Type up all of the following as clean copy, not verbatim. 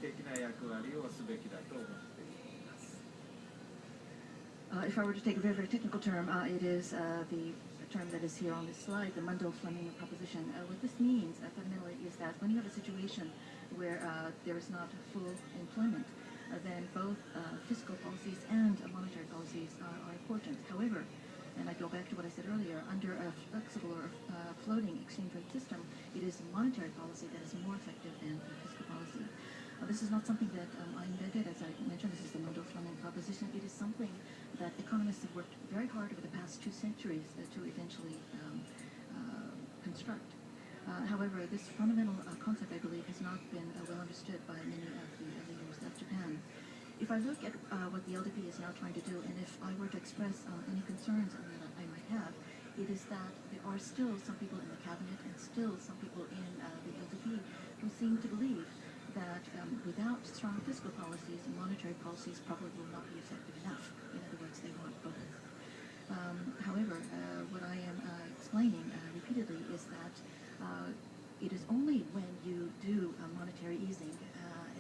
的な役割をすべきだと思っています。If I were to take a very, very technical term, it is the term that is here on this slide, the Mundell-Fleming proposition. What this means fundamentally is that when you have a situation where there is not full employment, then both fiscal policies and monetary policies are important. However, and I go back to what I said earlier, under a flexible or floating exchange rate system, it is monetary policy that is more effective than fiscal policy. This is not something that I invented. As I mentioned, this is the Mundell-Fleming proposition. It is something that economists have worked very hard over the past 2 centuries to eventually construct. However, this fundamental concept, I believe, has not been well understood by many of the leaders of Japan. If I look at what the LDP is now trying to do, and if I were to express any concerns that I might have, it is that there are still some people in the cabinet and still some people in the LDP who seem to believe that without strong fiscal policies, monetary policies probably will not be effective enough. In other words, they want both. However, what I am explaining repeatedly is that it is only when you do monetary easing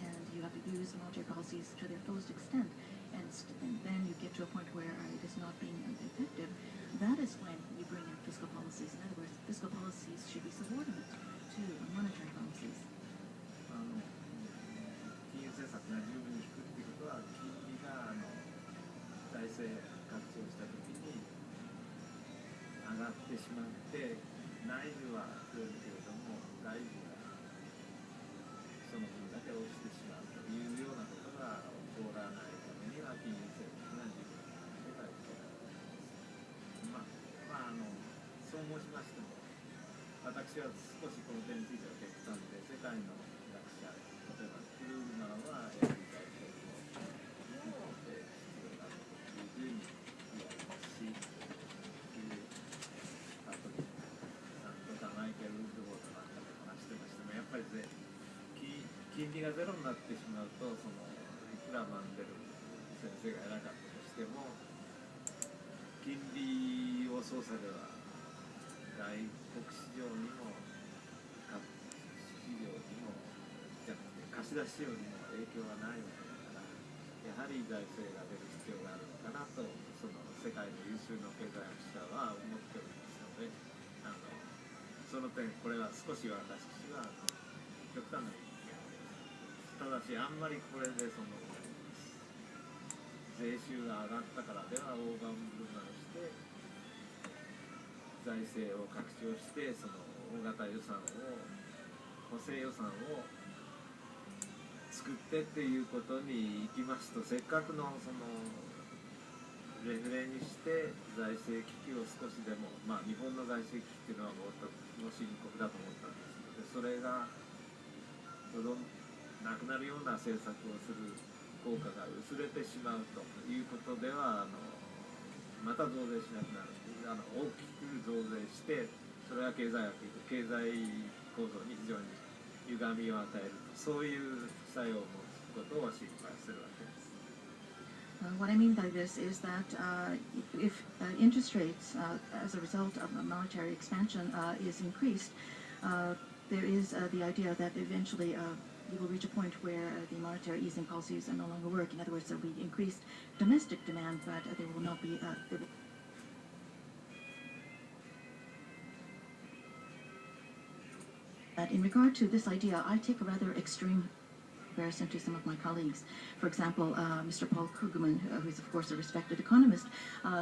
and you have to use monetary policies to their fullest extent, and then you get to a point where it is not being effective, that is when you bring in fiscal policies. In other words, fiscal policies should be subordinate to monetary policies. 金融政策が十分に低いということは、金利が財政拡張したときに上がってしまって、内需は増えるけれども、外需がその分だけ落ちてしまうというようなことが起こらないためには、金融政策が十分になければいけない。そう申しましても、私は少しこの点については極端で、世界の学者、例えばクルーグマンはやはり財政を日本で必要だというふうに言われますし、あとなんとかマイケル・ウッドボードなんかで話してましたが、やっぱり金利がゼロになってしまうと、いくらマンデル先生が偉かったとしても、金利を操作では外国市場にも市場にもじゃなくて貸し出し市場にも影響がないわけだから、やはり財政が出る必要があるのかなと、その世界の優秀な経済学者は思っておりますので、その点これは少し私は極端な意見があります。ただしあんまりこれで税収が上がったからでは大盤振る舞いをして財政を拡張して大型予算を補正予算を作ってっていうことにいきますと、せっかくのレフレにして財政危機を少しでも、日本の財政危機っていうのはもっと深刻だと思ったんですけど、それがなくなるような政策をする効果が薄れてしまうということでは、また増税しなくなる、大きく増税して、それは経済構造に非常に歪みを与えると、そういう副作用を持つことを心配するわけです。What I mean by this is that if interest rates as a result of monetary expansion is increased, there is the idea that eventually we will reach a point where the monetary easing policies no longer work. In other words, there will be increased domestic demand, but there will not be in regard to this idea, I take a rather extreme comparison to some of my colleagues. For example, Mr. Paul Krugman, who is of course a respected economist,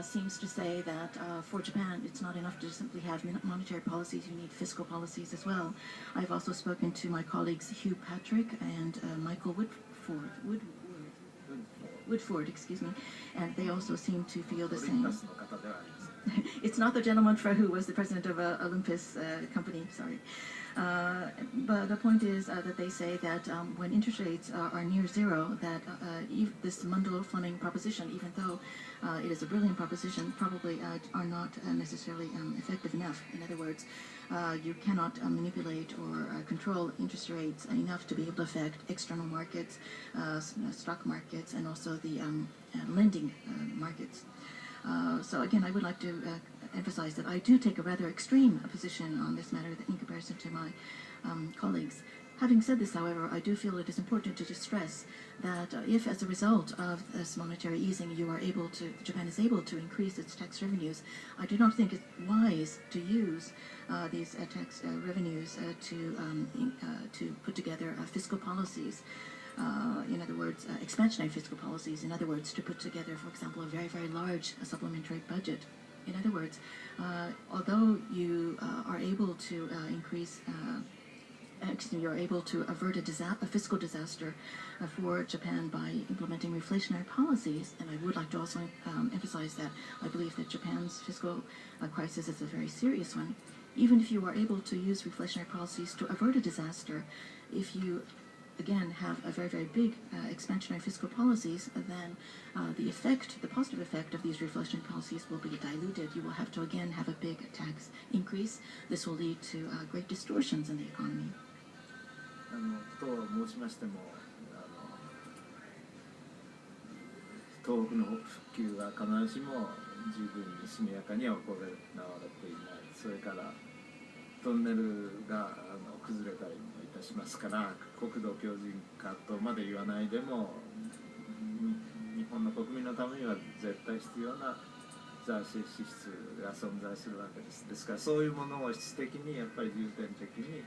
seems to say that for Japan it's not enough to simply have monetary policies, you need fiscal policies as well. I've also spoken to my colleagues Hugh Patrick and Michael Woodford, excuse me, and they also seem to feel the same. It's not the gentleman who was the president of Olympus company, sorry. But the point is that they say that when interest rates are near zero, that this Mundell-Fleming proposition, even though it is a brilliant proposition, probably are not necessarily effective enough. In other words, you cannot manipulate or control interest rates enough to be able to affect external markets, stock markets, and also the lending markets. So again, I would like to emphasize that I do take a rather extreme position on this matter in comparison to my colleagues. Having said this, however, I do feel it is important to stress that if, as a result of this monetary easing, Japan is able to increase its tax revenues, I do not think it's wise to use these tax revenues to put together fiscal policies. In other words, expansionary fiscal policies. In other words, to put together, for example, a very, very large supplementary budget. In other words, although you are able to you're able to avert a fiscal disaster for Japan by implementing reflationary policies. And I would like to also emphasize that I believe that Japan's fiscal crisis is a very serious one. Even if you are able to use reflationary policies to avert a disaster, if you again have a very, very big expansionary fiscal policies, then the positive effect of these reflationary policies will be diluted. You will have to again have a big tax increase. This will lead to great distortions in the economy. と申しましても、東北の復旧が必ずしも十分に速やかには行われていない。それからトンネルが崩れたりもいたしますから、国土強靭化とまで言わないでも、日本の国民のためには絶対必要な財政支出が存在するわけです。ですからそういうものを質的にやっぱり重点的に